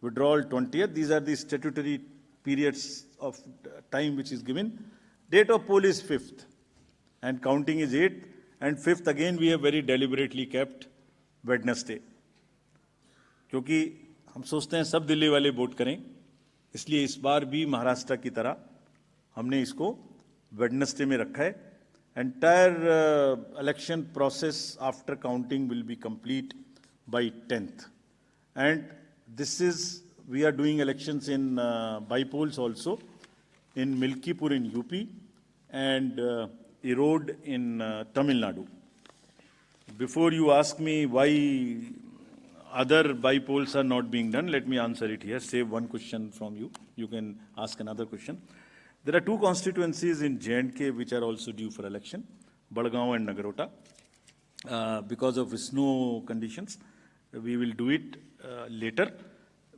withdrawal 20th. These are the statutory periods of time which is given. Date of poll is 5th and counting is 8th, and 5th again we have very deliberately kept Wednesday. क्योंकि हम सोचते हैं सब दिल्ली वाले vote करें, इसलिए इस बार भी महाराष्ट्र की तरह हमने इसको वेडनेसडे में रखा है. Entire election process after counting will be complete by 10th. And this is, we are doing elections in by-polls also, in Milkipur in UP and Erode in Tamil Nadu. Before you ask me why other by-polls are not being done, let me answer it here. Save one question from you. You can ask another question. There are two constituencies in J&K which are also due for election, Badgaon and Nagarota. Because of snow conditions, we will do it later.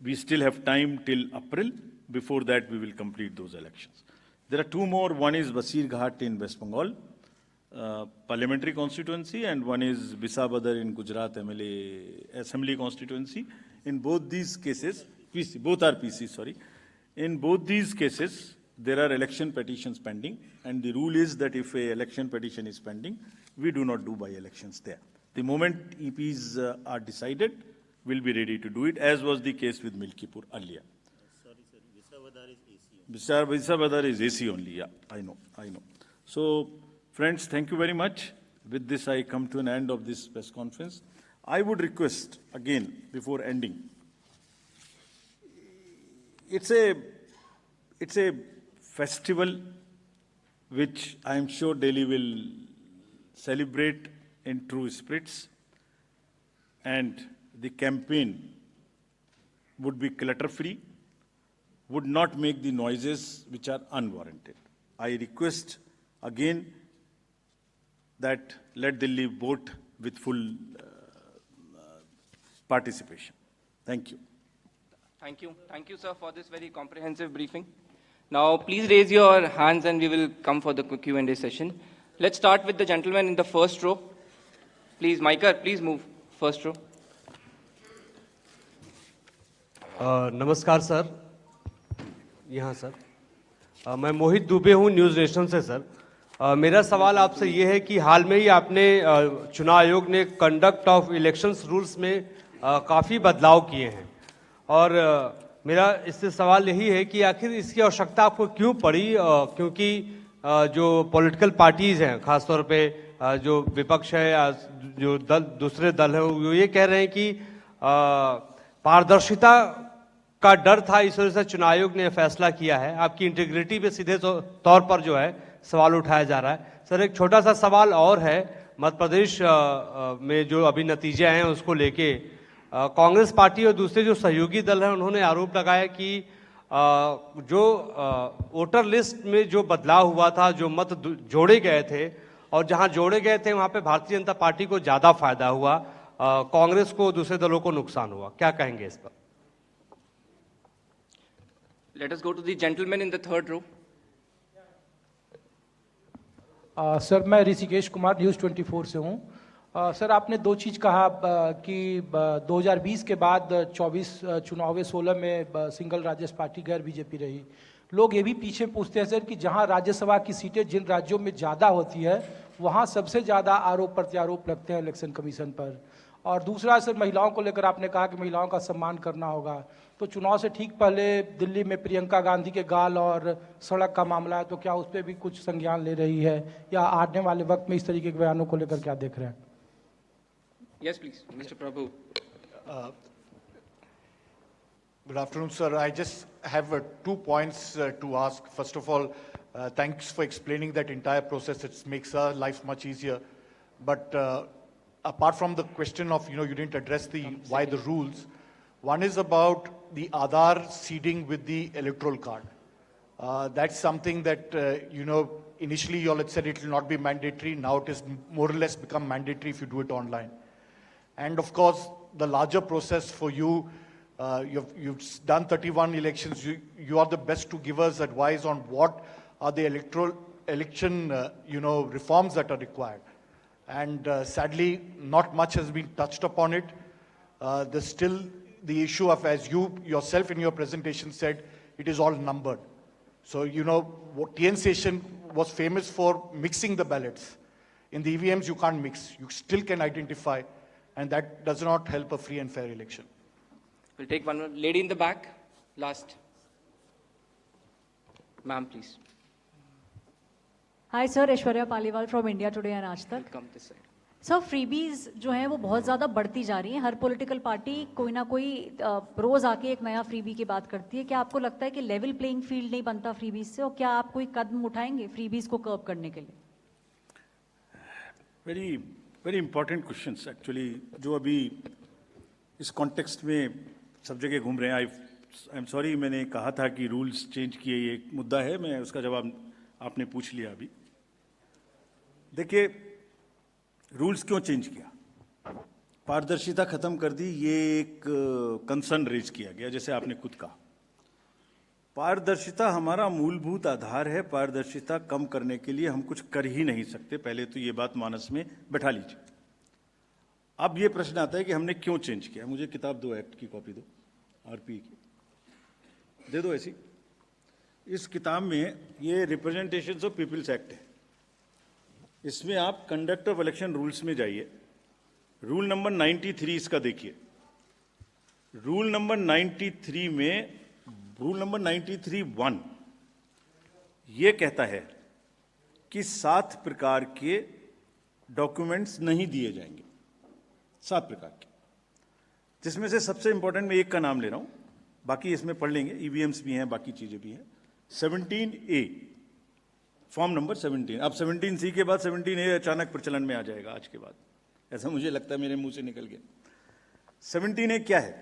We still have time till April. Before that, we will complete those elections. There are two more. One is Basirghat in West Bengal, parliamentary constituency, and one is Bisabadar in Gujarat MLA Assembly constituency. In both these cases, both are PC, sorry. In both these cases, there are election petitions pending, and the rule is that if a election petition is pending, we do not do by-elections there. The moment EPs are decided, we'll be ready to do it, as was the case with Milkipur earlier. Sorry, sir, Visavadar is AC. Visavadar is AC only, yeah, I know. So, friends, thank you very much. With this, I come to an end of this press conference. I would request, again, before ending, it's a festival which I am sure Delhi will celebrate in true spirits, and the campaign would be clutter-free, would not make the noises which are unwarranted. I request again that let Delhi vote with full participation. Thank you. Thank you. Thank you, sir, for this very comprehensive briefing. Now, please raise your hands and we will come for the Q&A session. Let's start with the gentleman in the first row. Please, Micah, please move. First row. नमस्कार sir, यहाँ sir, मैं मोहित दुबे हूँ news nation से sir. मेरा सवाल आपसे ये है कि हाल में ही आपने चुनाव आयोग ने कंडक्ट ऑफ इलेक्शंस रूल्स में काफ़ी बदलाव किए हैं, और मेरा इससे सवाल यही है कि आखिर इसकी आवश्यकता आपको क्यों पड़ी, क्योंकि जो पॉलिटिकल पार्टीज़ हैं, ख़ासतौर पे जो विपक्ष है या जो दूसरे दल हैं, वो ये कह रहे हैं कि पारदर्शिता का डर था, इस वजह से चुनाव आयोग ने फैसला किया है. आपकी इंटीग्रिटी पे सीधे तौर पर जो है सवाल उठाया जा रहा है. सर, एक छोटा सा सवाल और है. मध्य प्रदेश में जो अभी नतीजे आए हैं उसको लेके कांग्रेस पार्टी और दूसरे जो सहयोगी दल हैं उन्होंने आरोप लगाया कि जो वोटर लिस्ट में जो बदलाव हुआ था, जो मत जोड़े गए थे और जहां जोड़े गए थे वहां पे भारतीय जनता पार्टी को ज़्यादा फायदा हुआ, कांग्रेस को, दूसरे दलों को नुकसान हुआ. क्या कहेंगे इस पर? Let us go to the gentleman in the third row. Sir, मैं ऋषिकेश कुमार न्यूज़ 24 से हूँ. सर, आपने दो चीज़ कहा कि 2020 के बाद 24 चुनाव 16 में सिंगल राज्य पार्टी गैर बीजेपी रही. लोग ये भी पीछे पूछते हैं सर कि जहाँ राज्यसभा की सीटें जिन राज्यों में ज़्यादा होती है वहाँ सबसे ज़्यादा आरोप प्रत्यारोप लगते हैं इलेक्शन कमीशन पर. और दूसरा सर, महिलाओं को लेकर आपने कहा कि महिलाओं का सम्मान करना होगा, तो चुनाव से ठीक पहले दिल्ली में प्रियंका गांधी के गाल और सड़क का मामला है, तो क्या उस पर भी कुछ संज्ञान ले रही है, या आने वाले वक्त में इस तरीके के बयानों को लेकर क्या देख रहे हैं? Yes, please, Mr. Prabhu. Good afternoon, sir. I just have 2 points to ask. First of all, thanks for explaining that entire process. It makes our lives much easier. But apart from the question of, you didn't address why the rules. One is about the Aadhaar seeding with the electoral card. That's something that, initially you all had said it will not be mandatory. Now it is more or less become mandatory if you do it online. And of course, the larger process for you, you've done 31 elections. You are the best to give us advice on what are the election reforms that are required. And sadly, not much has been touched upon it. There's still the issue of, as you yourself in your presentation said, it is all numbered. So, you know, what TN station was famous for mixing the ballots. In the EVMs, you can't mix. You still can identify, and that does not help a free and fair election. We'll take one more. Lady in the back, last. Ma'am, please. Hi sir, Aishwarya Paliwal from India Today and Aaj Tak. Come this side. Sir freebies जो हैं वो बहुत ज़्यादा बढ़ती जा रही हैं, हर political party कोई ना कोई रोज़ आके एक नया फ्रीबी की बात करती है. क्या आपको लगता है कि लेवल प्लेइंग फील्ड नहीं बनता फ्रीबीज से, और क्या आप कोई कदम उठाएंगे फ्रीबीज को कर्ब करने के लिए? Very very important questions actually, जो अभी इस कॉन्टेक्स्ट में सब जगह घूम रहे हैं. आई एम सॉरी, मैंने कहा था कि रूल्स चेंज किए, ये एक मुद्दा है, मैं उसका जवाब आपने पूछ लिया अभी. देखिए, रूल्स क्यों चेंज किया? पारदर्शिता खत्म कर दी, ये एक कंसर्न रेज किया गया, जैसे आपने खुद कहा. पारदर्शिता हमारा मूलभूत आधार है. पारदर्शिता कम करने के लिए हम कुछ कर ही नहीं सकते. पहले तो ये बात मानस में बैठा लीजिए. अब ये प्रश्न आता है कि हमने क्यों चेंज किया. मुझे किताब दो, एक्ट की कॉपी दो, आरपी की दे दो ऐसी. इस किताब में ये रिप्रेजेंटेशंस ऑफ पीपल्स एक्ट है. इसमें आप कंडक्ट ऑफ इलेक्शन रूल्स में जाइए. रूल नंबर 93 इसका देखिए. रूल नंबर 93 में, रूल नंबर 93(1) ये कहता है कि 7 प्रकार के डॉक्यूमेंट्स नहीं दिए जाएंगे. 7 प्रकार के, जिसमें से सबसे इंपॉर्टेंट मैं एक का नाम ले रहा हूं, बाकी इसमें पढ़ लेंगे. ईवीएम्स भी हैं, बाकी चीजें भी हैं. 17A, form number 17. अब 17C के बाद 17A अचानक प्रचलन में आ जाएगा आज के बाद, ऐसा मुझे लगता है, मेरे मुंह से निकल गया. 17A क्या है?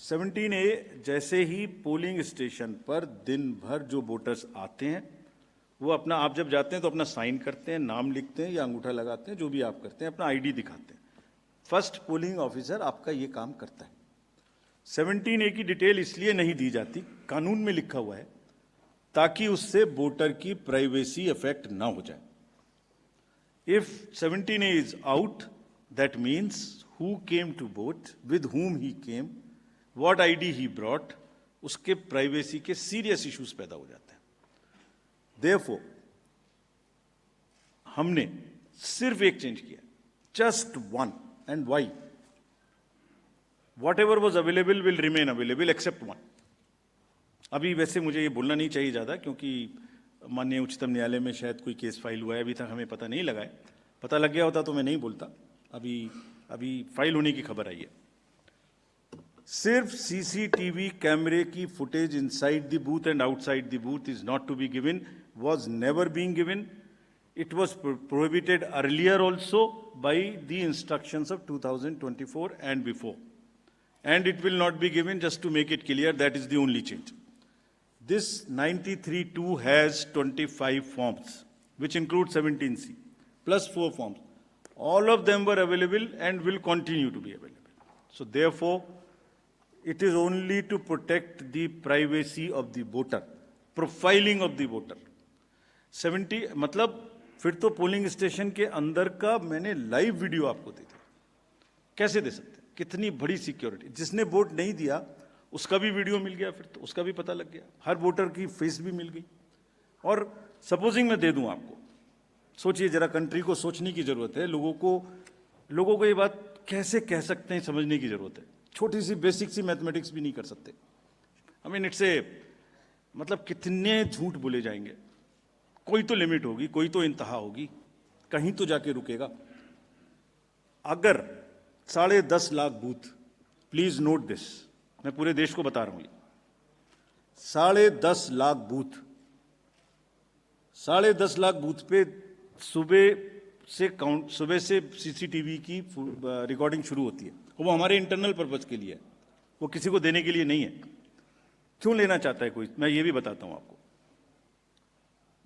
17A, जैसे ही पोलिंग स्टेशन पर दिन भर जो वोटर्स आते हैं, वो अपना, आप जब जाते हैं तो अपना साइन करते हैं, नाम लिखते हैं या अंगूठा लगाते हैं, जो भी आप करते हैं, अपना आईडी दिखाते हैं. फर्स्ट पोलिंग ऑफिसर आपका ये काम करता है. 17A की डिटेल इसलिए नहीं दी जाती, कानून में लिखा हुआ है, ताकि उससे वोटर की प्राइवेसी अफेक्ट ना हो जाए. If 17A is out, that means who came to vote, with whom he came, what ID he brought, उसके प्राइवेसी के सीरियस इश्यूज पैदा हो जाते हैं. देयरफॉर हमने सिर्फ एक चेंज किया, just one. And why? Whatever was available will remain available except one. अभी वैसे मुझे ये बोलना नहीं चाहिए ज़्यादा, क्योंकि माननीय उच्चतम न्यायालय में शायद कोई केस फाइल हुआ है, अभी तक हमें पता नहीं लगा है. पता लग गया होता तो मैं नहीं बोलता. अभी फाइल होने की खबर आई है. सिर्फ सीसीटीवी कैमरे की footage inside the booth and outside the booth is not to be given, was never being given. It was prohibited earlier also by the instructions of 2024 and before. And it will not be given, just to make it clear, that is the only change. This 93(2) has 25 forms, which include 17C, plus 4 forms. All of them were available and will continue to be available. So therefore, it is only to protect the privacy of the voter, profiling of the voter. 70, मतलब फिर तो polling station के अंदर का मैंने live video आपको दे दिया. कैसे दे सकते हैं? कितनी बड़ी सिक्योरिटी. जिसने वोट नहीं दिया उसका भी वीडियो मिल गया, फिर तो उसका भी पता लग गया, हर वोटर की फेस भी मिल गई. और सपोजिंग मैं दे दूं आपको, सोचिए जरा, कंट्री को सोचने की जरूरत है. लोगों को ये बात कैसे कह सकते हैं, समझने की जरूरत है. छोटी सी बेसिक सी मैथमेटिक्स भी नहीं कर सकते. आई मीन इट्स ए, मतलब कितने झूठ बोले जाएंगे. कोई तो लिमिट होगी, कोई तो इंतहा होगी, कहीं तो जाके रुकेगा. अगर 10.5 lakh booth, please note this, मैं पूरे देश को बता रहा हूं, ये 10.5 लाख बूथ, 10.5 लाख बूथ पे सुबह से सीसीटीवी की रिकॉर्डिंग शुरू होती है. वो हमारे इंटरनल पर्पज के लिए है, वो किसी को देने के लिए नहीं है. क्यों लेना चाहता है कोई, मैं ये भी बताता हूं आपको.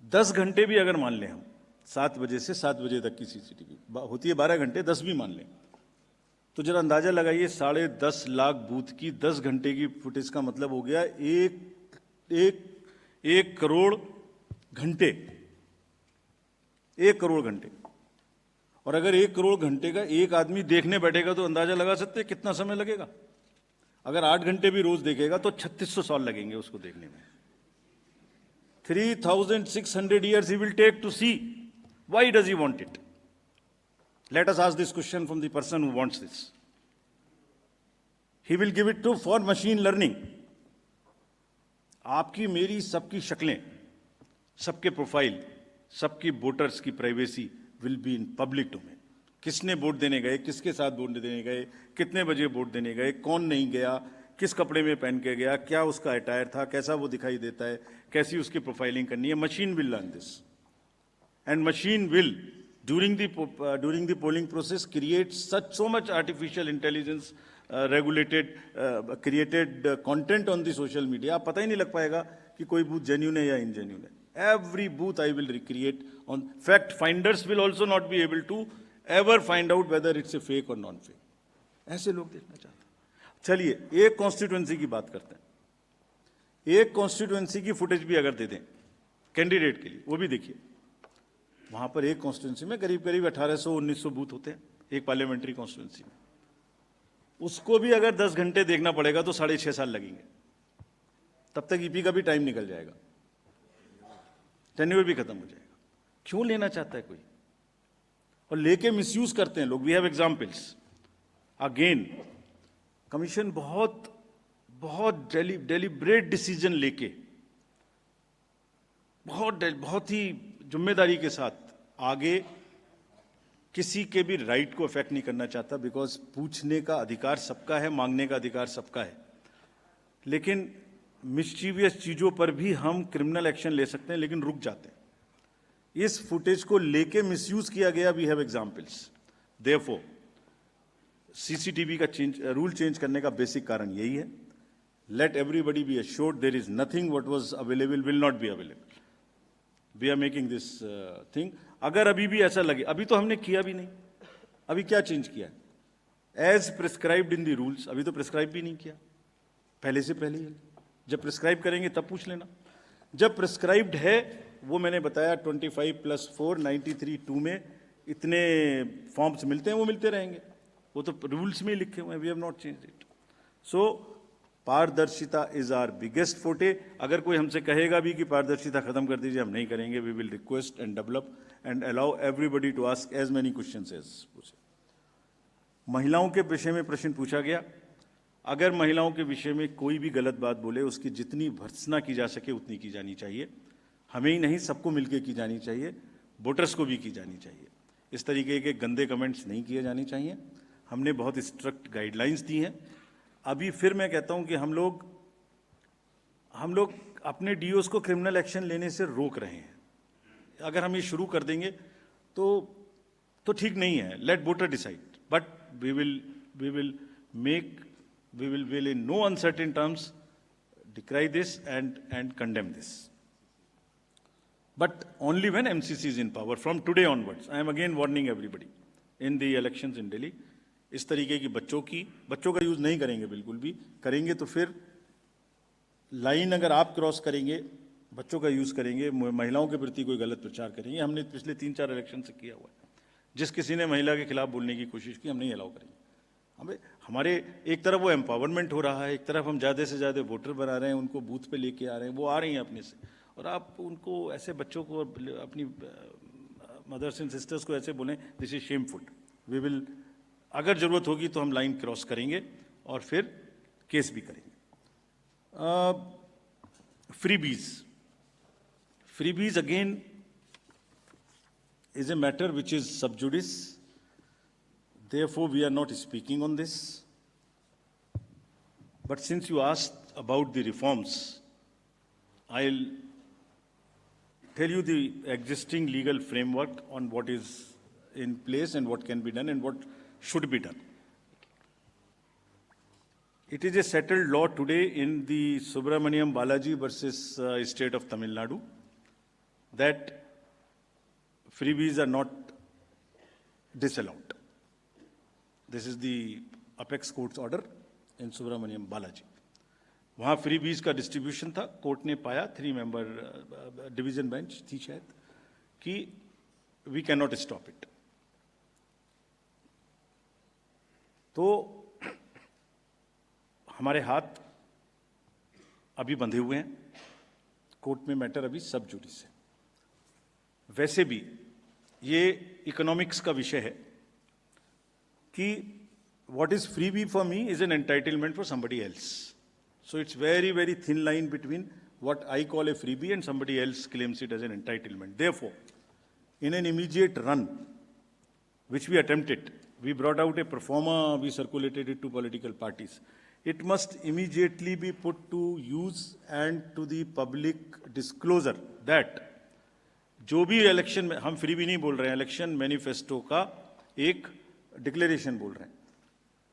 10 घंटे भी अगर मान लें हम, 7 बजे से 7 बजे तक की सीसीटीवी होती है, 12 घंटे, 10 भी मान लें, तो जरा अंदाजा लगाइए, 10.5 लाख बूथ की 10 घंटे की फुटेज का मतलब हो गया 1 करोड़ घंटे. 1 करोड़ घंटे. और अगर 1 करोड़ घंटे का एक आदमी देखने बैठेगा तो अंदाजा लगा सकते हैं कितना समय लगेगा. अगर 8 घंटे भी रोज देखेगा तो 3600 साल लगेंगे उसको देखने में. 3600 years he will take to see. Why does he want it? Let us ask this question from the person who wants this. He will give it to for machine learning. आपकी मेरी सबकी शक्लें, सबके प्रोफाइल, सबकी voters की privacy will be in public domain. किसने vote देने गए, किसके साथ वोट देने गए, कितने बजे वोट देने गए, कौन नहीं गया, किस कपड़े में पहन के गया, क्या उसका अटायर था, कैसा वो दिखाई देता है, कैसी उसकी प्रोफाइलिंग करनी है. Machine will learn this and machine will during the polling process create so much artificial intelligence created content on the social media. आप पता ही नहीं लग पाएगा कि कोई बूथ जेन्युइन है या इनजेन्युइन है. Every booth I will recreate on fact finders will also not be able to ever find out whether it's a fake or non-fake. ऐसे लोग देखना चाहते हैं. चलिए एक कॉन्स्टिट्यूएंसी की बात करते हैं. एक कॉन्स्टिट्यूएंसी की फुटेज भी अगर दे दें कैंडिडेट के लिए, वो भी देखिए. वहां पर एक कॉन्स्टिट्यूएंसी में करीब 1800-1900 बूथ होते हैं एक पार्लियामेंट्री कॉन्स्टिट्यूएंसी में. उसको भी अगर 10 घंटे देखना पड़ेगा तो 6.5 साल लगेंगे. तब तक ईपी का भी टाइम निकल जाएगा, टेन्योर भी खत्म हो जाएगा. क्यों लेना चाहता है कोई? और लेके मिसयूज करते हैं लोग. We have examples. Again commission बहुत डेलिब्रेट डिसीजन लेके बहुत ही जिम्मेदारी के साथ आगे किसी के भी राइट को अफेक्ट नहीं करना चाहता. बिकॉज पूछने का अधिकार सबका है, मांगने का अधिकार सबका है. लेकिन मिस्चीवियस चीजों पर भी हम क्रिमिनल एक्शन ले सकते हैं, लेकिन रुक जाते हैं. इस फुटेज को लेके मिसयूज किया गया. We have examples. Therefore CCTV का रूल चेंज करने का बेसिक कारण यही है. Let everybody be assured there is nothing what was available will not be available. We are making this thing. अगर अभी भी ऐसा लगे, अभी तो हमने किया भी नहीं, अभी क्या चेंज किया? As prescribed in the rules. अभी तो प्रिस्क्राइब भी नहीं किया, पहले से पहले ही. जब प्रिस्क्राइब करेंगे तब पूछ लेना. जब प्रिस्क्राइब्ड है, वो मैंने बताया 25+4 93(2) में इतने फॉर्म्स मिलते हैं, वो मिलते रहेंगे. वो तो रूल्स में ही लिखे हुए हैं. We have not changed it. So पारदर्शिता इज आवर बिगेस्ट फोटे. अगर कोई हमसे कहेगा भी कि पारदर्शिता खत्म कर दीजिए, हम नहीं करेंगे. We will request and develop and allow everybody to ask as many questions as पूछे. महिलाओं के विषय में प्रश्न पूछा गया. अगर महिलाओं के विषय में कोई भी गलत बात बोले, उसकी जितनी भर्त्सना की जा सके उतनी की जानी चाहिए. हमें ही नहीं, सबको मिलकर की जानी चाहिए. वोटर्स को भी की जानी चाहिए. इस तरीके के गंदे कमेंट्स नहीं किए जाने चाहिए. हमने बहुत स्ट्रिक्ट गाइडलाइंस दी हैं. अभी फिर मैं कहता हूं कि हम लोग अपने डीओस को क्रिमिनल एक्शन लेने से रोक रहे हैं. अगर हम ये शुरू कर देंगे तो ठीक नहीं है. Let voter decide. But we will in no uncertain terms decry this and condemn this. But only when MCC is in power. From today onwards, I am again warning everybody in the elections in Delhi. इस तरीके की बच्चों का use नहीं करेंगे. बिल्कुल भी करेंगे तो फिर लाइन अगर आप क्रॉस करेंगे, बच्चों का यूज करेंगे, महिलाओं के प्रति कोई गलत प्रचार करेंगे. हमने पिछले 3-4 इलेक्शन से किया हुआ है. जिस किसी ने महिला के खिलाफ बोलने की कोशिश की, हम नहीं अलाउ करेंगे. हमारे एक तरफ वो एम्पावरमेंट हो रहा है, एक तरफ हम ज़्यादा से ज़्यादा वोटर बना रहे हैं, उनको बूथ पे लेके आ रहे हैं, वो आ रही हैं अपने से. और आप उनको ऐसे बच्चों को, अपनी मदर्स एंड सिस्टर्स को ऐसे बोलें, this is shameful. We will, अगर जरूरत होगी तो हम लाइन क्रॉस करेंगे और फिर केस भी करेंगे. Freebies again is a matter which is sub judice. Therefore, we are not speaking on this. But since you asked about the reforms, I'll tell you the existing legal framework on what is in place and what can be done and what should be done. It is a settled law today in the Subramaniam Balaji versus State of Tamil Nadu that freebies are not disallowed. This is the apex court's order in Subramaniam Balaji. वहाँ freebies का distribution था. Court ने पाया, 3 member division bench थी शायद, कि we can not stop it. तो हमारे हाथ अभी बंधे हुए हैं, कोर्ट में मैटर अभी सब जुडिस है। वैसे भी ये इकोनॉमिक्स का विषय है कि what is freebie for me is an entitlement for somebody else. So it's very, very thin line between what I call a freebie and somebody else claims it as an entitlement. Therefore, in an immediate run, which we attempted, we brought out a pro forma, we circulated it to political parties. It must immediately be put to use and to the public disclosure that जो भी election में, हम free भी नहीं बोल रहे हैं, election manifesto का एक डिक्लेरेशन बोल रहे हैं,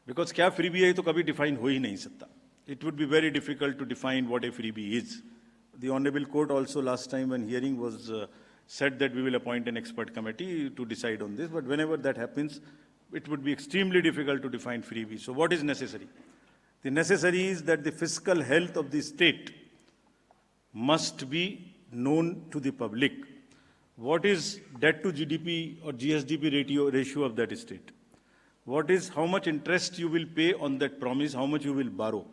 बिकॉज क्या फ्री बी है तो कभी डिफाइन हो ही नहीं सकता. It would be very difficult to define what a freebie is. The honourable court also last time when hearing was said that we will appoint an expert committee to decide on this, but whenever that happens, it would be extremely difficult to define freebie. So what is necessary? The necessary is that the fiscal health of the state must be known to the public. What is debt to GDP or GSDP ratio of that state? What is how much interest you will pay on that promise, how much you will borrow?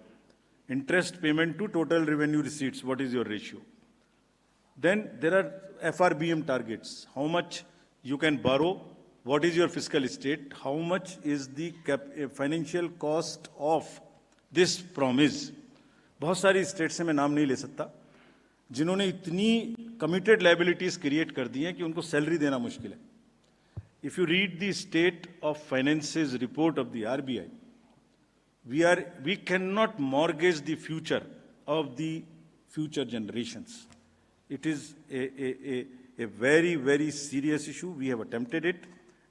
Interest payment to total revenue receipts, what is your ratio? Then there are FRBM targets. How much you can borrow? What is your fiscal state? How much is the financial cost of this promise? बहुत सारी state से मैं नाम नहीं ले सकता जिन्होंने इतनी कमिटेड लायबिलिटीज क्रिएट कर दी हैं कि उनको सैलरी देना मुश्किल है. If you read the state of finances report of the RBI, we cannot mortgage the future of the future generations. It is a very, very serious issue. We have attempted it.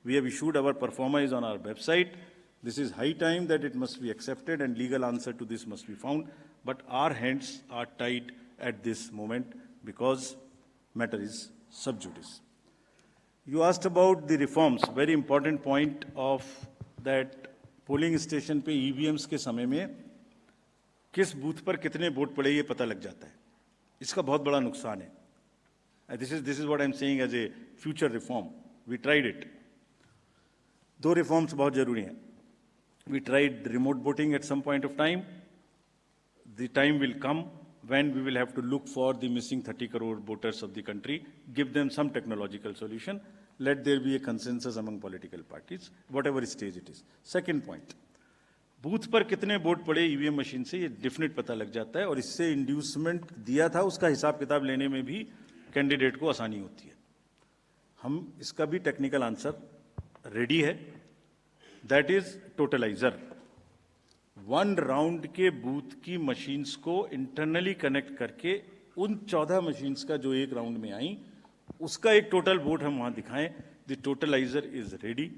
We have issued our performance on our website. This is high time that it must be accepted and legal answer to this must be found. But our hands are tied at this moment because matter is sub judice. You asked about the reforms. Very important point of that polling station पे EVMs के समय में किस booth पर कितने vote पड़े ये पता लग जाता है. इसका बहुत बड़ा नुकसान है. This is what I'm saying as a future reform. We tried it. दो reforms बहुत जरूरी हैं. We tried remote voting at some point of time. The time will come when we will have to look for the missing 30 crore voters of the country, give them some technological solution, let there be a consensus among political parties, whatever stage it is. Second point, booth पर कितने vote पड़े EVM machine से ये definite पता लग जाता है और इससे इंड्यूसमेंट दिया था उसका हिसाब किताब लेने में भी कैंडिडेट को आसानी होती है. हम इसका भी टेक्निकल आंसर रेडी है. That is totaliser. 1 राउंड के बूथ की मशीन्स को इंटरनली कनेक्ट करके उन 14 मशीन्स का जो एक राउंड में आई उसका एक टोटल वोट हम वहां दिखाएं. The totaliser is ready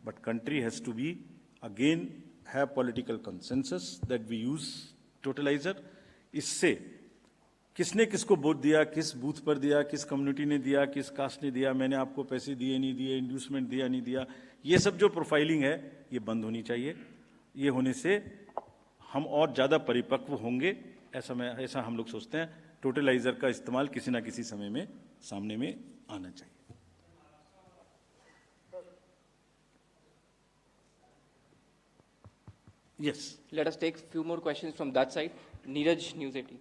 but country has to be again have political consensus that we use totalizer. इससे किसने किसको वोट दिया, किस बूथ पर दिया, किस कम्युनिटी ने दिया, किस कास्ट ने दिया, मैंने आपको पैसे दिए नहीं दिए, इंड्यूसमेंट दिया नहीं दिया, ये सब जो प्रोफाइलिंग है ये बंद होनी चाहिए. ये होने से हम और ज़्यादा परिपक्व होंगे ऐसा हम लोग सोचते हैं. टोटलाइजर का इस्तेमाल किसी ना किसी समय में सामने में आना चाहिए. Yes. Let us take a few more questions from that side. Neeraj, News 18.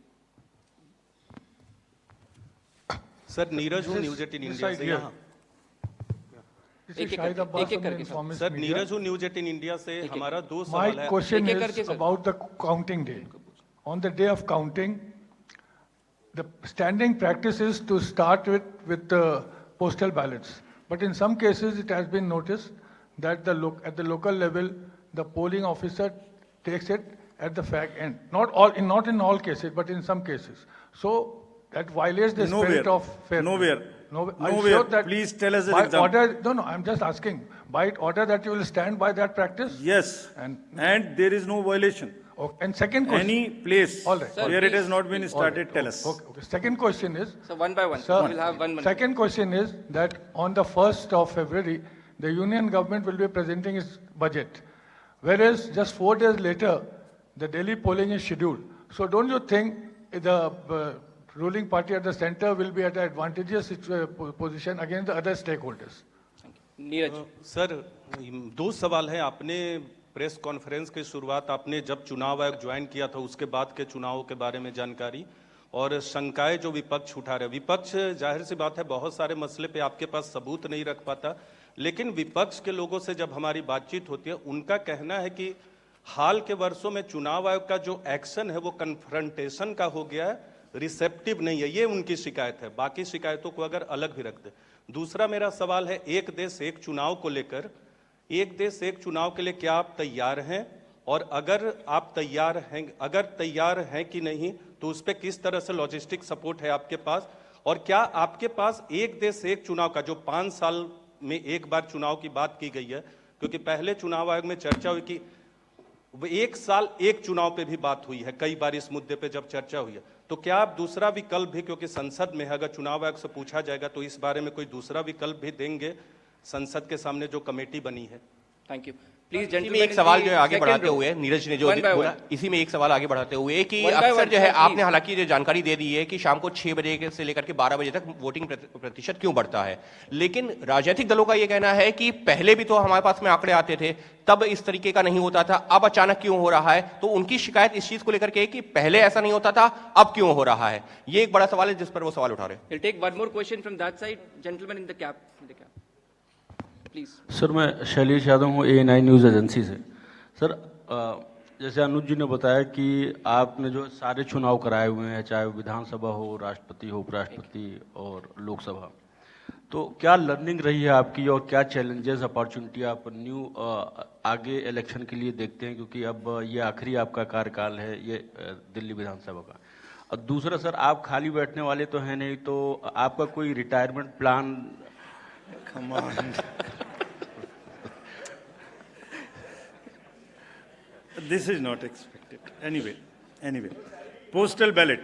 Sir Neeraj हूँ न्यूज 18 इंडिया से. यहाँ एक करके सर नीरज हूँ न्यूज 18 इंडिया से. हमारा 2 My सवाल है. question करके is sir. about the counting day. On the day of counting, the standing practice is to start with the postal ballots. But in some cases, it has been noticed that at the local level, the polling officer takes it at the fag end. Not in all cases, but in some cases. So that violates the spirit of fairness. Nowhere. I'm sure that Please tell us an by example. order. No. I'm just asking. By order that you will stand by that practice. Yes. And there is no violation. Okay. And second question. Any place All right. Sir, where it please. has not been started, tell us. Okay. Second question is. So one by one. Sir, We will have one minute. second question is that on the 1st of February, the union government will be presenting its budget. Whereas just 4 days later, the Delhi polling is scheduled. So don't you think the ruling party at the center will be at an advantageous position against the other stakeholders? Neeraj. Sir 2 सवाल है. आपने press conference की शुरुआत आपने जब चुनाव आयोग join किया था उसके बाद के चुनावों के बारे में जानकारी और शंकाएं जो विपक्ष उठा रहे। विपक्ष जाहिर सी बात है बहुत सारे मसले पे आपके पास सबूत नहीं रख पाता, लेकिन विपक्ष के लोगों से जब हमारी बातचीत होती है उनका कहना है कि हाल के वर्षों में चुनाव आयोग का जो एक्शन है वो कन्फ्रंटेशन का हो गया है, रिसेप्टिव नहीं है, ये उनकी शिकायत है। बाकी शिकायतों को अगर अलग भी रख दे। दूसरा मेरा सवाल है, एक देश एक चुनाव को लेकर, एक देश एक चुनाव के लिए क्या आप तैयार हैं, और अगर आप तैयार हैं कि नहीं तो उस पर किस तरह से लॉजिस्टिक सपोर्ट है आपके पास, और क्या आपके पास एक देश एक चुनाव का जो 5 साल में एक बार चुनाव की बात की गई है, क्योंकि पहले चुनाव आयोग में चर्चा हुई कि वो 1 साल एक चुनाव पे भी बात हुई है कई बार इस मुद्दे पे जब चर्चा हुई है, तो क्या आप दूसरा विकल्प भी, क्योंकि संसद में अगर चुनाव आयोग से पूछा जाएगा तो इस बारे में कोई दूसरा विकल्प भी देंगे संसद के सामने जो कमेटी बनी है? Thank you. प्लीज इसी में एक सवाल जो है आगे बढ़ाते हुए नीरज ने जो बोला, इसी में एक सवाल आगे बढ़ाते हुए कि अक्सर जो है आपने हालांकि जो जानकारी दे दी है कि शाम को 6 बजे से लेकर के 12 बजे तक वोटिंग प्रतिशत क्यों बढ़ता है, लेकिन राजनीतिक दलों का ये कहना है कि पहले भी तो हमारे पास में आंकड़े आते थे, तब इस तरीके का नहीं होता था, अब अचानक क्यों हो रहा है? तो उनकी शिकायत इस चीज को लेकर के कि पहले ऐसा नहीं होता था, अब क्यों हो रहा है, ये एक बड़ा सवाल है जिस पर वो सवाल उठा रहे हैं। We'll take one more question from that side. Gentleman in the cap. Please. Sir मैं शैलेश यादव हूँ A9 न्यूज़ एजेंसी से। सर जैसे अनुज जी ने बताया कि आपने जो सारे चुनाव कराए हुए हैं, चाहे विधानसभा हो, राष्ट्रपति हो, उपराष्ट्रपति और लोकसभा, तो क्या लर्निंग रही है आपकी और क्या चैलेंजेस अपॉर्चुनिटी आप न्यू आगे इलेक्शन के लिए देखते हैं, क्योंकि अब ये आखिरी आपका कार्यकाल है ये दिल्ली विधानसभा का। और दूसरा सर, आप खाली बैठने वाले तो हैं नहीं, तो आपका कोई retirement plan? Come on. This is not expected. Anyway. Postal ballot.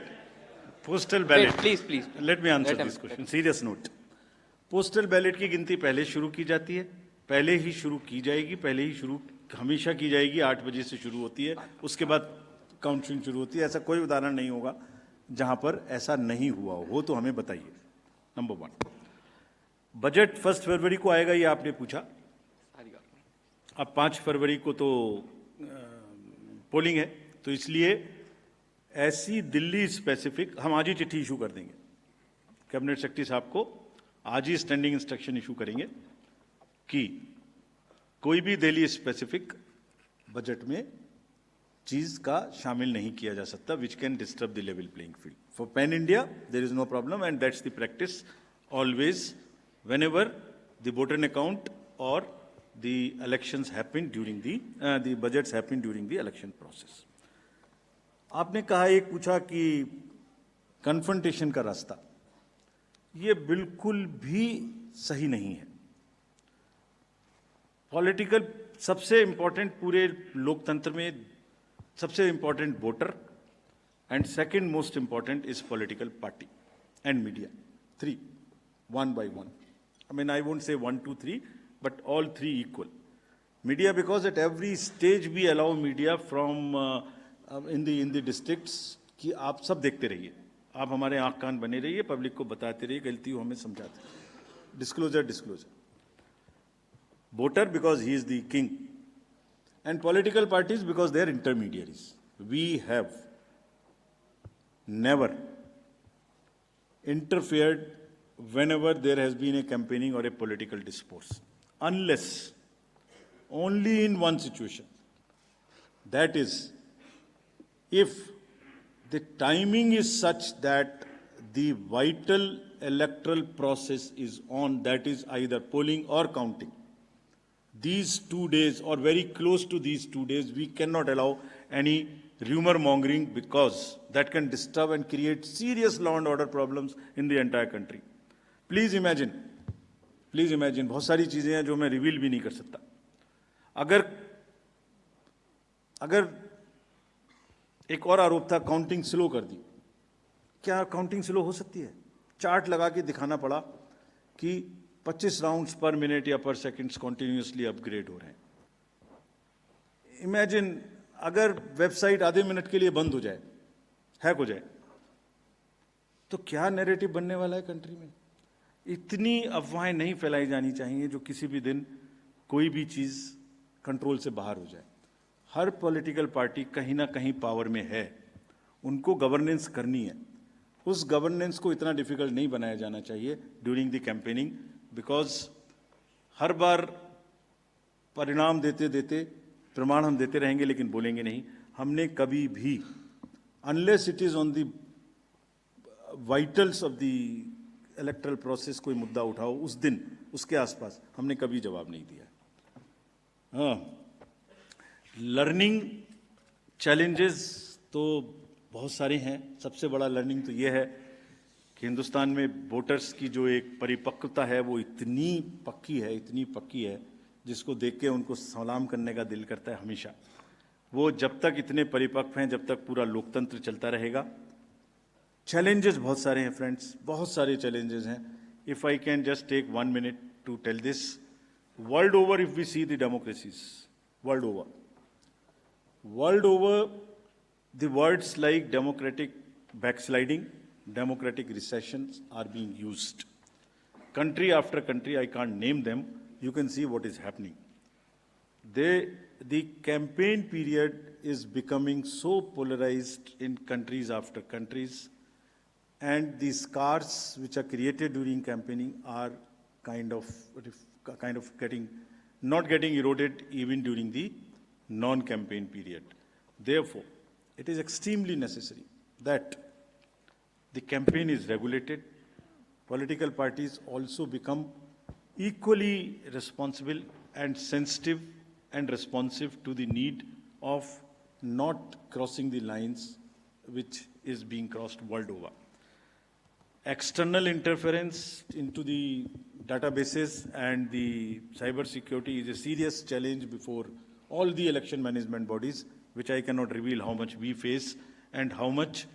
Wait, please. Let me answer Let him- this question. Serious note. Postal ballot की गिनती पहले शुरू की जाती है, पहले ही शुरू की जाएगी, हमेशा की जाएगी। 8 बजे से शुरू होती है, उसके बाद काउंटिंग शुरू होती है। ऐसा कोई उदाहरण नहीं होगा जहां पर ऐसा नहीं हुआ हो, तो हमें बताइए। नंबर 1, बजट 1 फरवरी को आएगा, ये आपने पूछा। अब 5 फरवरी को तो पोलिंग है, तो इसलिए ऐसी दिल्ली स्पेसिफिक हम आज ही चिट्ठी इशू कर देंगे। कैबिनेट सेक्रेटरी साहब को आज ही स्टैंडिंग इंस्ट्रक्शन इशू करेंगे कि कोई भी दिल्ली स्पेसिफिक बजट में चीज का शामिल नहीं किया जा सकता which can disturb the level playing field. For pan India there is no problem and that's the practice always whenever the voter account or the elections happen during the budgets happen during the election process. आपने कहा, एक पूछा कि confrontation का रास्ता, ये बिल्कुल भी सही नहीं है। पॉलिटिकल सबसे इंपॉर्टेंट पूरे लोकतंत्र में सबसे important voter and second most important is political party and media. 3 1 by 1. I mean, I won't say 1, 2, 3, but all 3 equal. Media, because at every stage we allow media from in the districts कि आप सब देखते रहिए, आप हमारे आँख कान बने रहिए, पब्लिक को बताते रहिए, गलती हो हमें समझाते रहिए। Disclosure. Voter because he is the king, and political parties because they are intermediaries. We have never interfered whenever there has been a campaigning or a political discourse, unless only in one situation, that is, if the timing is such that the vital electoral process is on, that is either polling or counting. These 2 days or very close to these 2 days, we cannot allow any rumor mongering because that can disturb and create serious law and order problems in the entire country. Please imagine बहुत सारी चीजें हैं जो मैं reveal भी नहीं कर सकता। अगर एक और आरोप था, काउंटिंग स्लो कर दी। क्या काउंटिंग स्लो हो सकती है? चार्ट लगा के दिखाना पड़ा कि 25 राउंड्स पर मिनट या पर सेकंड्स कॉन्टिन्यूसली अपग्रेड हो रहे हैं। इमेजिन अगर वेबसाइट आधे मिनट के लिए बंद हो जाए, हैक हो जाए, तो क्या नैरेटिव बनने वाला है कंट्री में? इतनी अफवाहें नहीं फैलाई जानी चाहिए जो किसी भी दिन कोई भी चीज कंट्रोल से बाहर हो जाए। हर पॉलिटिकल पार्टी कहीं ना कहीं पावर में है, उनको गवर्नेंस करनी है। उस गवर्नेंस को इतना डिफिकल्ट नहीं बनाया जाना चाहिए ड्यूरिंग द कैंपेनिंग, बिकॉज हर बार परिणाम देते देते प्रमाण हम देते रहेंगे लेकिन बोलेंगे नहीं। हमने कभी भी, unless it is on the vitals of the electoral process, कोई मुद्दा उठाओ उस दिन उसके आसपास, हमने कभी जवाब नहीं दिया। हाँ, लर्निंग चैलेंजेस तो बहुत सारे हैं। सबसे बड़ा लर्निंग तो ये है कि हिंदुस्तान में वोटर्स की जो एक परिपक्वता है वो इतनी पक्की है जिसको देख के उनको सलाम करने का दिल करता है हमेशा। वो जब तक इतने परिपक्व हैं, जब तक पूरा लोकतंत्र चलता रहेगा। चैलेंजेस बहुत सारे हैं फ्रेंड्स, बहुत सारे चैलेंजेस हैं। If I can just take 1 minute to tell this, world over if we see the democracies, world over the words like democratic backsliding, democratic recessions are being used. Country after country, I can't name them, you can see what is happening. The campaign period is becoming so polarized in countries after countries, and the scars which are created during campaigning are kind of not getting eroded even during the non-campaign period. Therefore, it is extremely necessary that the campaign is regulated. Political parties also become equally responsible and sensitive and responsive to the need of not crossing the lines which is being crossed world over. External interference into the databases and the cyber security is a serious challenge before all the election management bodies, which I cannot reveal how much we face and how much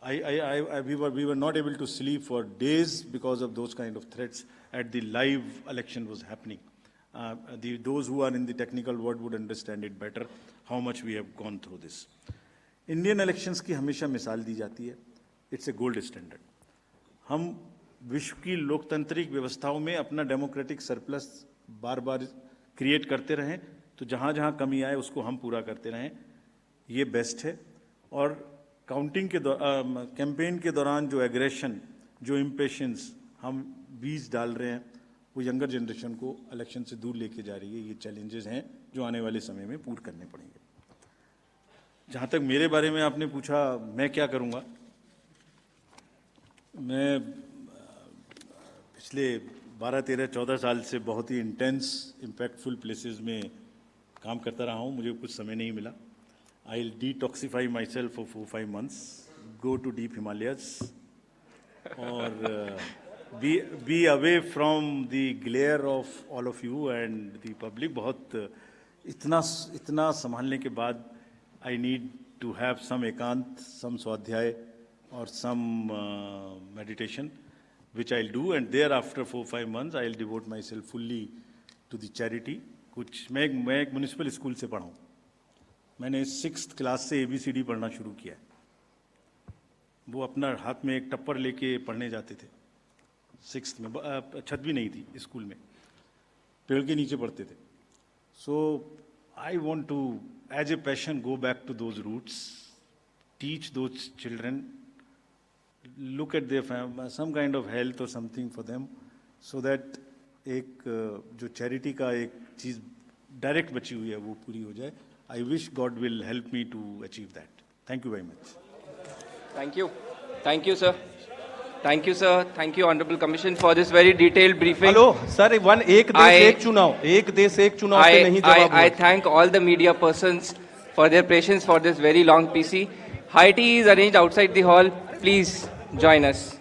we were not able to sleep for days because of those kind of threats at the live election was happening. Those who are in the technical world would understand it better, how much we have gone through this. Indian elections की हमेशा मिसाल दी जाती है, it's a gold standard. हम विश्व की लोकतांत्रिक व्यवस्थाओं में अपना डेमोक्रेटिक सरप्लस बार बार क्रिएट करते रहें, तो जहाँ जहाँ कमी आए उसको हम पूरा करते रहें, ये बेस्ट है। और काउंटिंग के कैंपेन के दौरान जो एग्रेशन, जो इम्पेशंस हम बीज डाल रहे हैं, वो यंगर जनरेशन को इलेक्शन से दूर लेके जा रही है। ये चैलेंजेस हैं जो आने वाले समय में पूर्ण करने पड़ेंगे। जहाँ तक मेरे बारे में आपने पूछा, मैं क्या करूँगा, मैं पिछले 12, 13, 14 साल से बहुत ही इंटेंस इम्पैक्टफुल प्लेसेस में काम करता रहा हूँ। मुझे कुछ समय नहीं मिला। I will detoxify my self for 4-5 months, go to deep Himalayas और be away from the glare of all of you and the public. बहुत इतना संभालने के बाद I need to have some एकांत, सम स्वाध्याय और some meditation, which I'll do, and thereafter 4-5 months I'll devote myself fully to the charity. कुछ मैं एक म्यूनिसिपल स्कूल से पढ़ा हूँ। मैंने 6th क्लास से ABCD पढ़ना शुरू किया है। वो अपना हाथ में एक टप्पर लेके पढ़ने जाते थे 6th में। छत भी नहीं थी स्कूल में, पेड़ के नीचे पढ़ते थे। So I want to, as a passion, go back to those roots, teach those children, look at their family, some kind of health or something for them, so that एक जो चैरिटी का एक चीज़ डायरेक्ट बची हुई है वो पूरी हो जाए। I wish God will help me to achieve that. Thank you very much. Thank you sir. Thank you sir. Thank you honourable commission for this very detailed briefing. Hello sir, एक देश एक चुनाव पे नहीं जवाब। I thank all the media persons for their patience for this very long PC. High tea is arranged outside the hall. Please join us.